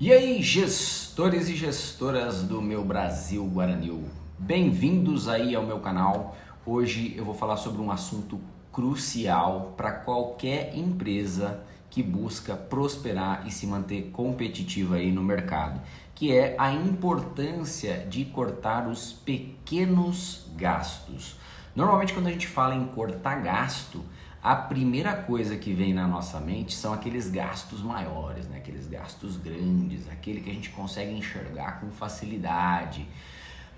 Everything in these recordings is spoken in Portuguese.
E aí, gestores e gestoras do meu Brasil Guaranil, bem-vindos aí ao meu canal. Hoje eu vou falar sobre um assunto crucial para qualquer empresa que busca prosperar e se manter competitiva aí no mercado, que é a importância de cortar os pequenos gastos. Normalmente quando a gente fala em cortar gasto, a primeira coisa que vem na nossa mente são aqueles gastos maiores, né? Aqueles gastos grandes, aquele que a gente consegue enxergar com facilidade.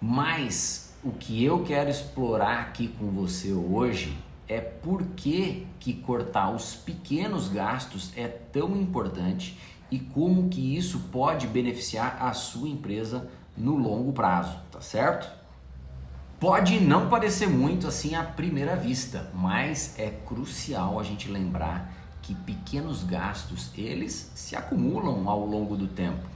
Mas o que eu quero explorar aqui com você hoje é por que cortar os pequenos gastos é tão importante e como que isso pode beneficiar a sua empresa no longo prazo, tá certo? Pode não parecer muito assim à primeira vista, mas é crucial a gente lembrar que pequenos gastos, eles se acumulam ao longo do tempo.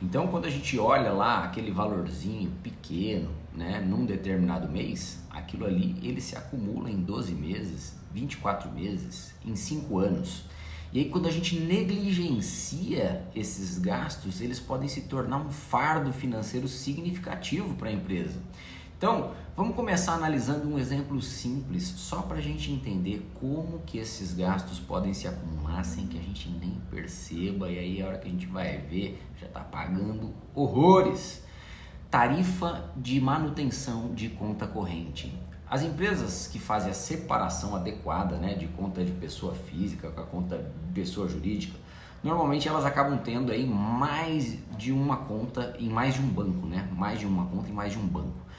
Então, quando a gente olha lá aquele valorzinho pequeno, né, num determinado mês, aquilo ali, ele se acumula em 12 meses, 24 meses, em 5 anos. E aí, quando a gente negligencia esses gastos, eles podem se tornar um fardo financeiro significativo para a empresa. Então, vamos começar analisando um exemplo simples, só para a gente entender como que esses gastos podem se acumular sem que a gente nem perceba, e aí a hora que a gente vai ver, já está pagando horrores. Tarifa de manutenção de conta corrente. As empresas que fazem a separação adequada, né, de conta de pessoa física com a conta de pessoa jurídica, normalmente elas acabam tendo aí mais de uma conta em mais de um banco, né? Mais de uma conta em mais de um banco.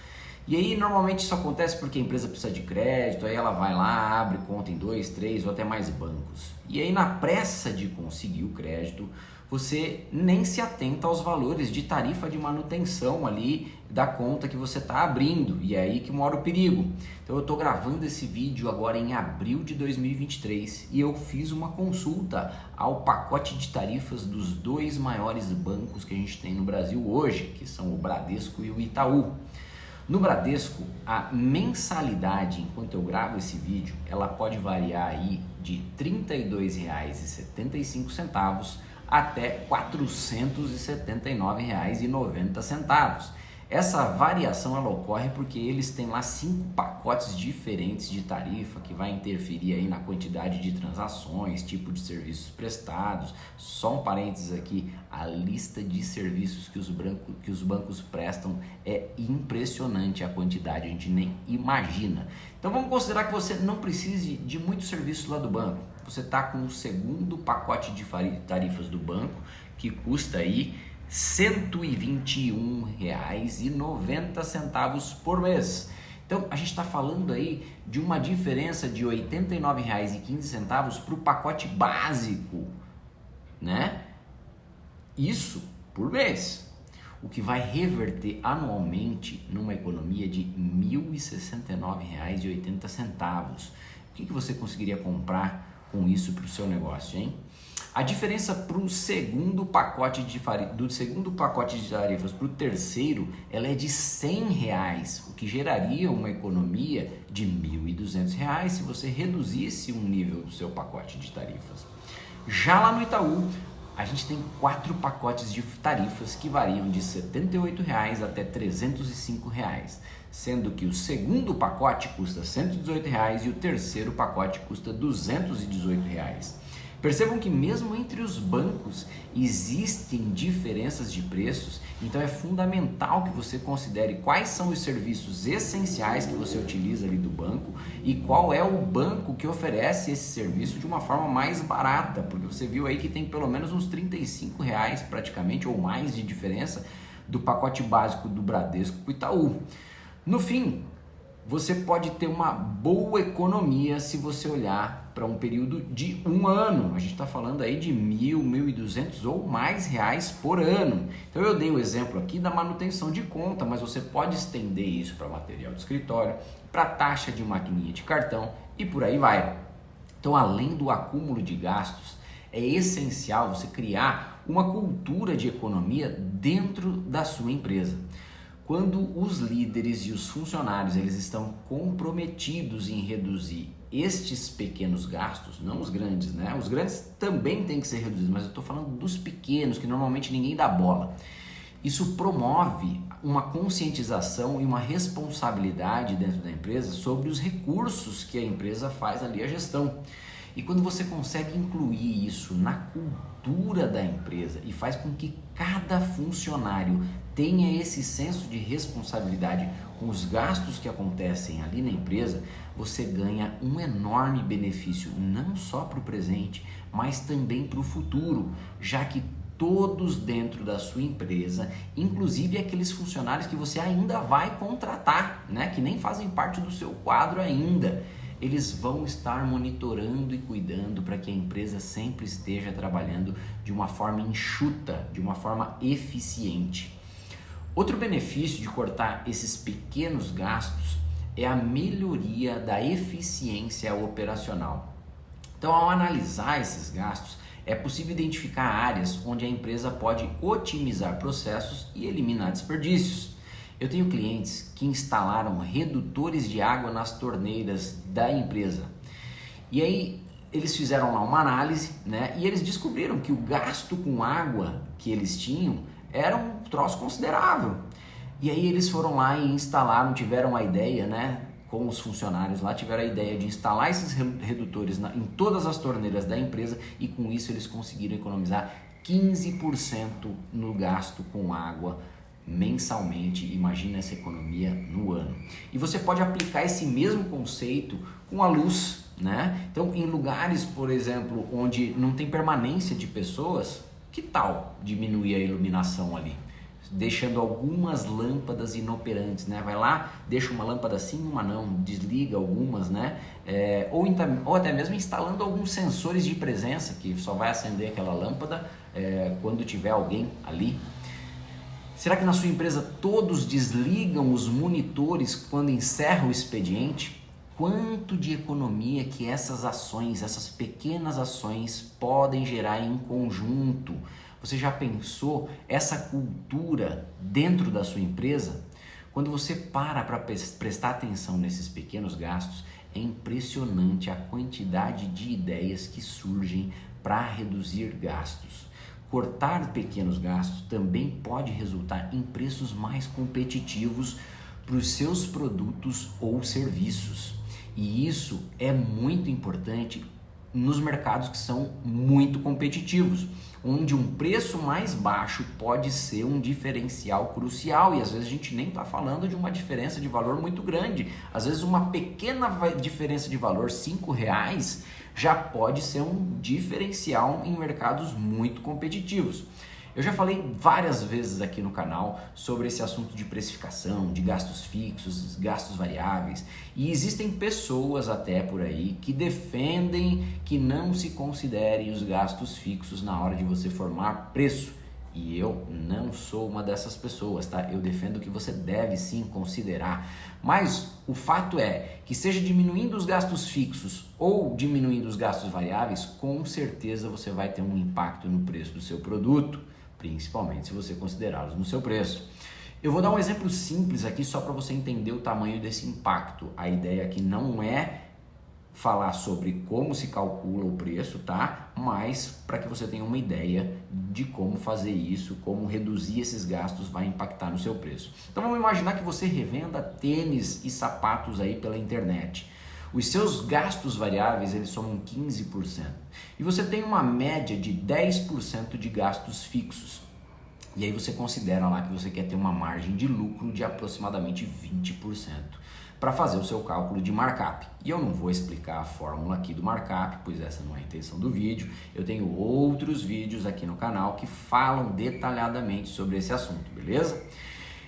E aí normalmente isso acontece porque a empresa precisa de crédito, aí ela vai lá, abre conta em 2, 3 ou até mais bancos. E aí na pressa de conseguir o crédito, você nem se atenta aos valores de tarifa de manutenção ali da conta que você está abrindo, e é aí que mora o perigo. Então eu estou gravando esse vídeo agora em abril de 2023 e eu fiz uma consulta ao pacote de tarifas dos dois maiores bancos que a gente tem no Brasil hoje, que são o Bradesco e o Itaú. No Bradesco, a mensalidade, enquanto eu gravo esse vídeo, ela pode variar aí de R$ 32,75 até R$ 479,90. Essa variação ela ocorre porque eles têm lá 5 pacotes diferentes de tarifa que vai interferir aí na quantidade de transações, tipo de serviços prestados. Só um parênteses aqui, a lista de serviços que os bancos prestam é impressionante, a quantidade, a gente nem imagina. Então vamos considerar que você não precise de muito serviço lá do banco. Você está com o segundo pacote de tarifas do banco, que custa aí R$ 121,90 por mês. Então a gente está falando aí de uma diferença de R$ 89,15 para o pacote básico, né? Isso por mês, o que vai reverter anualmente numa economia de R$ 1.069,80. O que você conseguiria comprar com isso para o seu negócio, hein? A diferença para o segundo pacote de tarifas para o terceiro, ela é de R$ 100, o que geraria uma economia de R$ 1.200 se você reduzisse um nível do seu pacote de tarifas. Já lá no Itaú, a gente tem 4 pacotes de tarifas que variam de R$ 78 até R$ 305, sendo que o segundo pacote custa R$ 118 e o terceiro pacote custa R$ 218. Percebam que mesmo entre os bancos existem diferenças de preços, então é fundamental que você considere quais são os serviços essenciais que você utiliza ali do banco e qual é o banco que oferece esse serviço de uma forma mais barata, porque você viu aí que tem pelo menos uns R$ 35 praticamente ou mais de diferença do pacote básico do Bradesco para o Itaú. No fim, você pode ter uma boa economia se você olhar para um período de um ano. A gente está falando aí de R$ 1.200 ou mais reais por ano. Então eu dei o exemplo aqui da manutenção de conta, mas você pode estender isso para material de escritório, para taxa de maquininha de cartão e por aí vai. Então, além do acúmulo de gastos, é essencial você criar uma cultura de economia dentro da sua empresa. Quando os líderes e os funcionários eles estão comprometidos em reduzir estes pequenos gastos, não os grandes, né? Os grandes também têm que ser reduzidos, mas eu estou falando dos pequenos, que normalmente ninguém dá bola. Isso promove uma conscientização e uma responsabilidade dentro da empresa sobre os recursos que a empresa faz ali a gestão. E quando você consegue incluir isso na cultura da empresa e faz com que cada funcionário tenha esse senso de responsabilidade com os gastos que acontecem ali na empresa, você ganha um enorme benefício, não só para o presente, mas também para o futuro, já que todos dentro da sua empresa, inclusive aqueles funcionários que você ainda vai contratar, né, que nem fazem parte do seu quadro ainda, eles vão estar monitorando e cuidando para que a empresa sempre esteja trabalhando de uma forma enxuta, de uma forma eficiente. Outro benefício de cortar esses pequenos gastos é a melhoria da eficiência operacional. Então, ao analisar esses gastos, é possível identificar áreas onde a empresa pode otimizar processos e eliminar desperdícios. Eu tenho clientes que instalaram redutores de água nas torneiras da empresa. E aí eles fizeram lá uma análise, né? E eles descobriram que o gasto com água que eles tinham era um troço considerável. E aí eles foram lá e instalaram, tiveram a ideia, né? Com os funcionários lá, tiveram a ideia de instalar esses redutores em todas as torneiras da empresa e com isso eles conseguiram economizar 15% no gasto com água mensalmente. Imagina essa economia no ano. E você pode aplicar esse mesmo conceito com a luz, né? Então, em lugares, por exemplo, onde não tem permanência de pessoas, que tal diminuir a iluminação ali? Deixando algumas lâmpadas inoperantes, né? Vai lá, deixa uma lâmpada sim, uma não, desliga algumas, né? Ou até mesmo instalando alguns sensores de presença que só vai acender aquela lâmpada quando tiver alguém ali. Será que na sua empresa todos desligam os monitores quando encerra o expediente? Quanto de economia que essas ações, essas pequenas ações podem gerar em conjunto? Você já pensou essa cultura dentro da sua empresa? Quando você para prestar atenção nesses pequenos gastos, é impressionante a quantidade de ideias que surgem para reduzir gastos. Cortar pequenos gastos também pode resultar em preços mais competitivos para os seus produtos ou serviços. E isso é muito importante nos mercados que são muito competitivos, onde um preço mais baixo pode ser um diferencial crucial e às vezes a gente nem está falando de uma diferença de valor muito grande. Às vezes uma pequena diferença de valor, R$5, já pode ser um diferencial em mercados muito competitivos. Eu já falei várias vezes aqui no canal sobre esse assunto de precificação, de gastos fixos, gastos variáveis, e existem pessoas até por aí que defendem que não se considerem os gastos fixos na hora de você formar preço. E eu não sou uma dessas pessoas, tá? Eu defendo que você deve sim considerar. Mas o fato é que seja diminuindo os gastos fixos ou diminuindo os gastos variáveis, com certeza você vai ter um impacto no preço do seu produto, principalmente se você considerá-los no seu preço. Eu vou dar um exemplo simples aqui só para você entender o tamanho desse impacto. A ideia aqui não é falar sobre como se calcula o preço, tá? Mas para que você tenha uma ideia de como fazer isso, como reduzir esses gastos vai impactar no seu preço. Então vamos imaginar que você revenda tênis e sapatos aí pela internet. Os seus gastos variáveis, eles somam 15%. E você tem uma média de 10% de gastos fixos. E aí você considera lá que você quer ter uma margem de lucro de aproximadamente 20% para fazer o seu cálculo de markup. E eu não vou explicar a fórmula aqui do markup, pois essa não é a intenção do vídeo. Eu tenho outros vídeos aqui no canal que falam detalhadamente sobre esse assunto, beleza?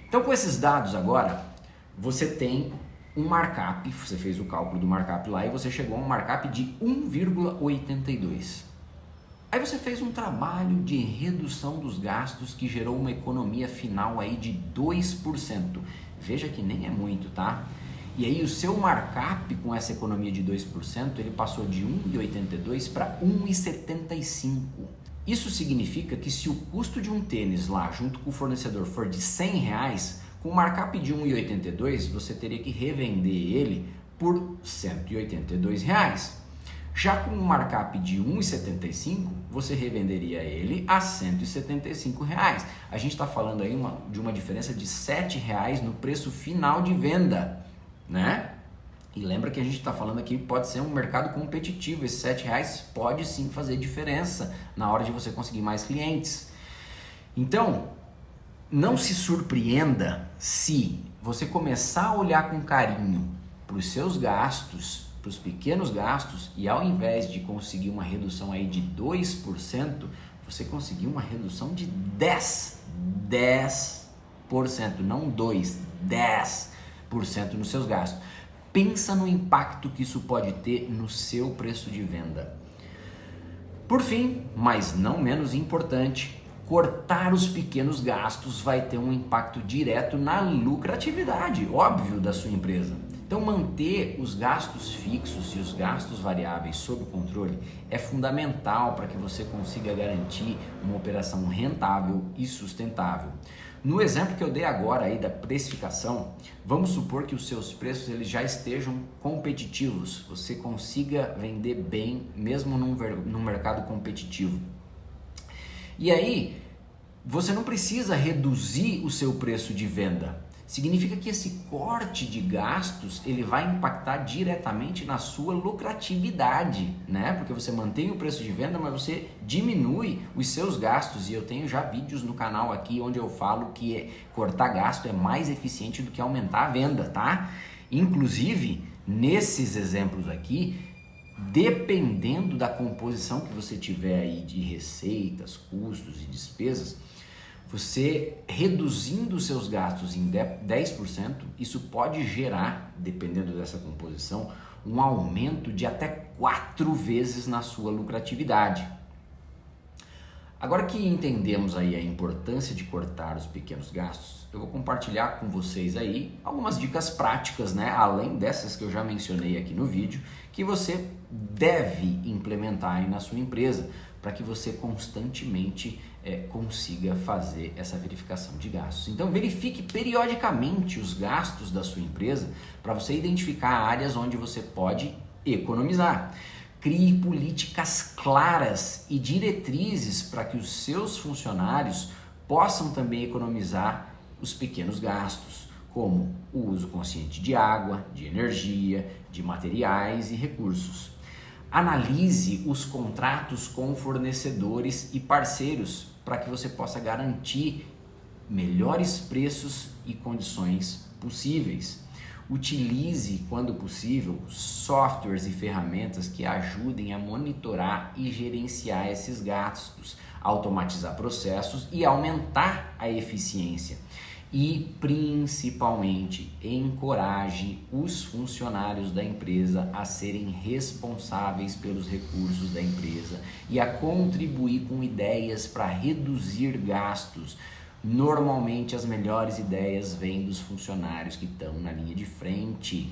Então com esses dados agora, você tem um markup, você fez o cálculo do markup lá e você chegou a um markup de 1,82. Aí você fez um trabalho de redução dos gastos que gerou uma economia final aí de 2%. Veja que nem é muito, tá? E aí o seu markup com essa economia de 2%, ele passou de 1,82 para 1,75. Isso significa que se o custo de um tênis lá junto com o fornecedor for de R$100, com o markup de 1,82 você teria que revender ele por R$ 182. Já com um markup de R$ 1,75, você revenderia ele a R$ 175. A gente está falando aí de uma diferença de R$ 7 no preço final de venda, né? E lembra que a gente está falando aqui, pode ser um mercado competitivo, esses R$ 7 pode sim fazer diferença na hora de você conseguir mais clientes. Então, não se surpreenda se você começar a olhar com carinho para os seus gastos, para os pequenos gastos, e ao invés de conseguir uma redução aí de 2%, você conseguir uma redução de 10%, não 2%, 10% nos seus gastos. Pensa no impacto que isso pode ter no seu preço de venda. Por fim, mas não menos importante, cortar os pequenos gastos vai ter um impacto direto na lucratividade, óbvio, da sua empresa. Então, manter os gastos fixos e os gastos variáveis sob controle é fundamental para que você consiga garantir uma operação rentável e sustentável. No exemplo que eu dei agora aí da precificação, vamos supor que os seus preços eles já estejam competitivos, você consiga vender bem mesmo num mercado competitivo. E aí, você não precisa reduzir o seu preço de venda. Significa que esse corte de gastos ele vai impactar diretamente na sua lucratividade, né? Porque você mantém o preço de venda, mas você diminui os seus gastos. E eu tenho já vídeos no canal aqui onde eu falo que cortar gasto é mais eficiente do que aumentar a venda, tá? Inclusive, nesses exemplos aqui, dependendo da composição que você tiver aí de receitas, custos e despesas, você reduzindo os seus gastos em 10%, isso pode gerar, dependendo dessa composição, um aumento de até 4 vezes na sua lucratividade. Agora que entendemos aí a importância de cortar os pequenos gastos, eu vou compartilhar com vocês aí algumas dicas práticas, né? Além dessas que eu já mencionei aqui no vídeo, que você deve implementar aí na sua empresa para que você constantemente consiga fazer essa verificação de gastos. Então verifique periodicamente os gastos da sua empresa para você identificar áreas onde você pode economizar. Crie políticas claras e diretrizes para que os seus funcionários possam também economizar os pequenos gastos, como o uso consciente de água, de energia, de materiais e recursos. Analise os contratos com fornecedores e parceiros para que você possa garantir melhores preços e condições possíveis. Utilize, quando possível, softwares e ferramentas que ajudem a monitorar e gerenciar esses gastos, automatizar processos e aumentar a eficiência. E, principalmente, encoraje os funcionários da empresa a serem responsáveis pelos recursos da empresa e a contribuir com ideias para reduzir gastos. Normalmente, as melhores ideias vêm dos funcionários que estão na linha de frente.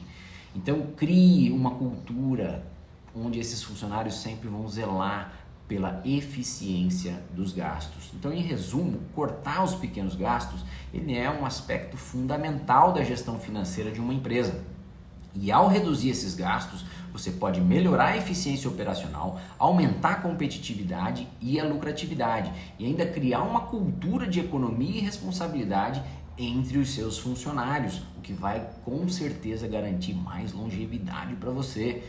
Então, crie uma cultura onde esses funcionários sempre vão zelar pela eficiência dos gastos. Então, em resumo, cortar os pequenos gastos, ele é um aspecto fundamental da gestão financeira de uma empresa. E ao reduzir esses gastos, você pode melhorar a eficiência operacional, aumentar a competitividade e a lucratividade e ainda criar uma cultura de economia e responsabilidade entre os seus funcionários, o que vai com certeza garantir mais longevidade para você.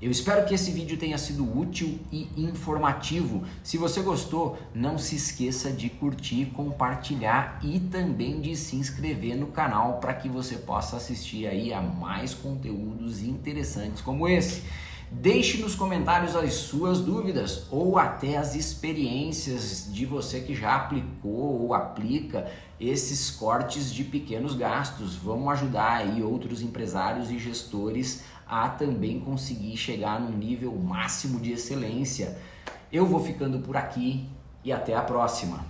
Eu espero que esse vídeo tenha sido útil e informativo. Se você gostou, não se esqueça de curtir, compartilhar e também de se inscrever no canal para que você possa assistir aí a mais conteúdos interessantes como esse. Deixe nos comentários as suas dúvidas ou até as experiências de você que já aplicou ou aplica esses cortes de pequenos gastos. Vamos ajudar aí outros empresários e gestores a também conseguir chegar num nível máximo de excelência. Eu vou ficando por aqui e até a próxima.